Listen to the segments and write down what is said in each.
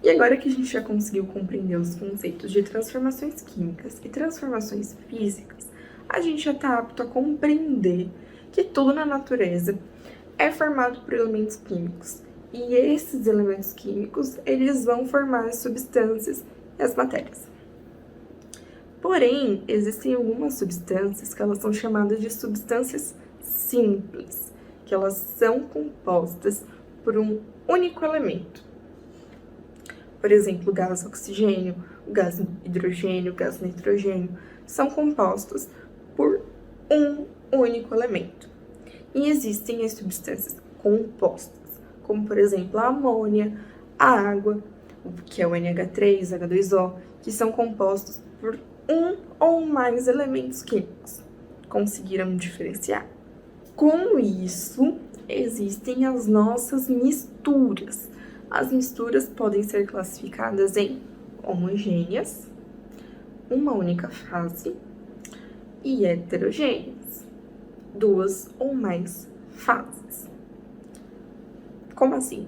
E agora que a gente já conseguiu compreender os conceitos de transformações químicas e transformações físicas, a gente já está apto a compreender que tudo na natureza é formado por elementos químicos. E esses elementos químicos, eles vão formar as substâncias e as matérias. Porém, existem algumas substâncias que elas são chamadas de substâncias simples, que elas são compostas por um único elemento. Por exemplo, o gás oxigênio, o gás hidrogênio, o gás nitrogênio, são compostos por um único elemento. E existem as substâncias compostas, como por exemplo a amônia, a água, que é o NH3, H2O, que são compostos por um ou mais elementos químicos. Conseguiram diferenciar? Com isso, existem as nossas misturas. As misturas podem ser classificadas em homogêneas, uma única fase, e heterogêneas, duas ou mais fases. Como assim?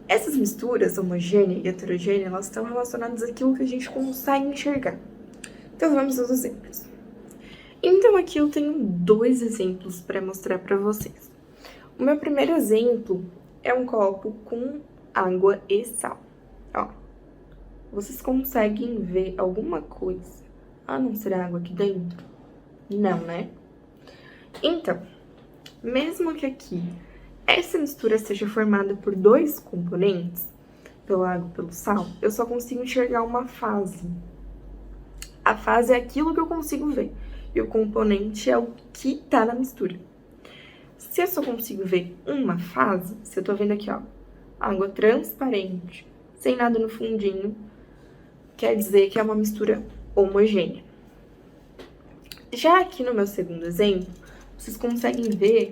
Essas misturas, homogênea e heterogênea, elas estão relacionadas àquilo que a gente consegue enxergar. Então, vamos aos exemplos. Então, aqui eu tenho 2 exemplos para mostrar para vocês. O meu primeiro exemplo é um copo com água e sal. Ó, vocês conseguem ver alguma coisa a não ser água aqui dentro? Não, né? Então, mesmo que aqui essa mistura seja formada por 2 componentes, pela água e pelo sal, eu só consigo enxergar uma fase. A fase é aquilo que eu consigo ver, e o componente é o que tá na mistura. Se eu só consigo ver uma fase, se eu tô vendo aqui, ó, água transparente, sem nada no fundinho, quer dizer que é uma mistura homogênea. Já aqui no meu segundo exemplo, vocês conseguem ver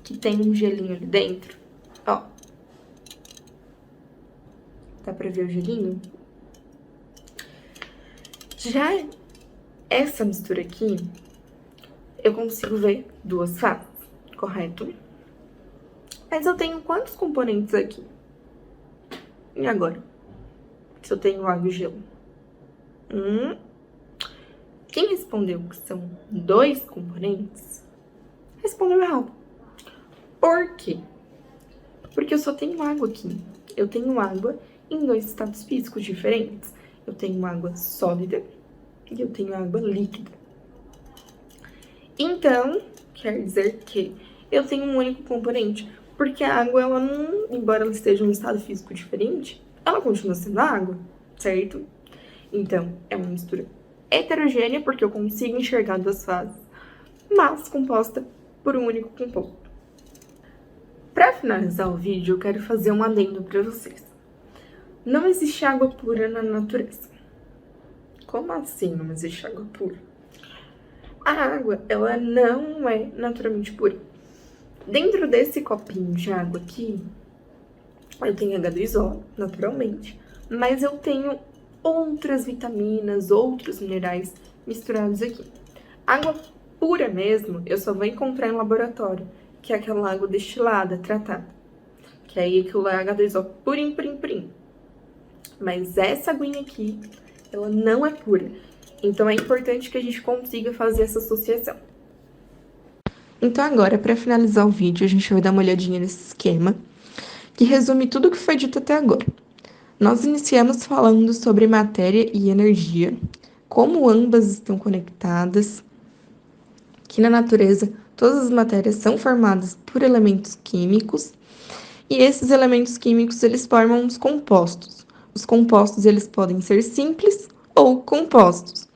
que tem um gelinho ali dentro, ó. Dá pra ver o gelinho? Já essa mistura aqui, eu consigo ver 2 fases, correto? Mas eu tenho quantos componentes aqui? E agora? Se eu tenho água e gelo? Quem respondeu que são 2 componentes, respondeu errado. Por quê? Porque eu só tenho água aqui. Eu tenho água em 2 estados físicos diferentes. Eu tenho água sólida e eu tenho água líquida. Então, quer dizer que eu tenho um único componente, porque a água, ela não, embora ela esteja em um estado físico diferente, ela continua sendo água, certo? Então, é uma mistura heterogênea, porque eu consigo enxergar 2 fases, mas composta por um único composto. Para finalizar o vídeo, eu quero fazer um adendo para vocês. Não existe água pura na natureza. Como assim não existe água pura? A água, ela não é naturalmente pura. Dentro desse copinho de água aqui, eu tenho H2O, naturalmente, mas eu tenho outras vitaminas, outros minerais misturados aqui. Água pura mesmo, eu só vou encontrar em laboratório, que é aquela água destilada, tratada. Que aí aquilo é H2O purinho, purinho, purinho. Mas essa aguinha aqui, ela não é pura. Então, é importante que a gente consiga fazer essa associação. Então, agora, para finalizar o vídeo, a gente vai dar uma olhadinha nesse esquema, que resume tudo o que foi dito até agora. Nós iniciamos falando sobre matéria e energia, como ambas estão conectadas, que na natureza todas as matérias são formadas por elementos químicos, e esses elementos químicos, eles formam os compostos. Os compostos, eles podem ser simples ou compostos.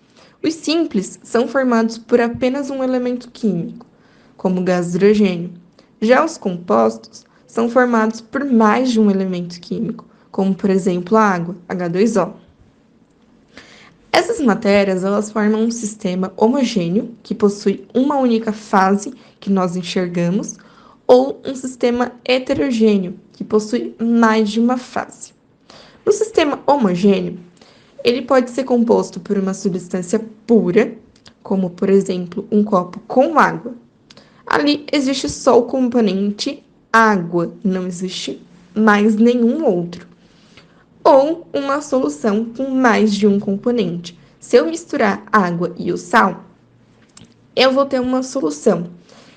Os simples são formados por apenas um elemento químico, como o gás hidrogênio. Já os compostos são formados por mais de um elemento químico, como, por exemplo, a água, H2O. Essas matérias, elas formam um sistema homogêneo, que possui uma única fase que nós enxergamos, ou um sistema heterogêneo, que possui mais de uma fase. No sistema homogêneo, ele pode ser composto por uma substância pura, como, por exemplo, um copo com água. Ali existe só o componente água, não existe mais nenhum outro. ou uma solução com mais de um componente. Se eu misturar água e o sal, eu vou ter uma solução.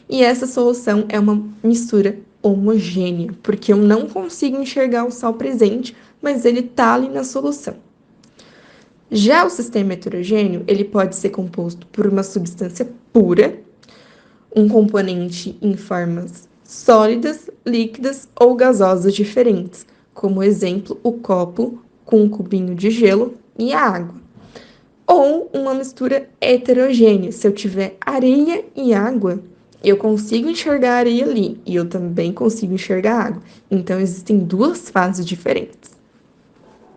E essa solução é uma mistura homogênea, porque eu não consigo enxergar o sal presente, mas ele está ali na solução. Já o sistema heterogêneo, ele pode ser composto por uma substância pura, um componente em formas sólidas, líquidas ou gasosas diferentes, como exemplo, o copo com um cubinho de gelo e a água. Ou uma mistura heterogênea, se eu tiver areia e água, eu consigo enxergar a areia ali e eu também consigo enxergar a água. Então, existem duas fases diferentes.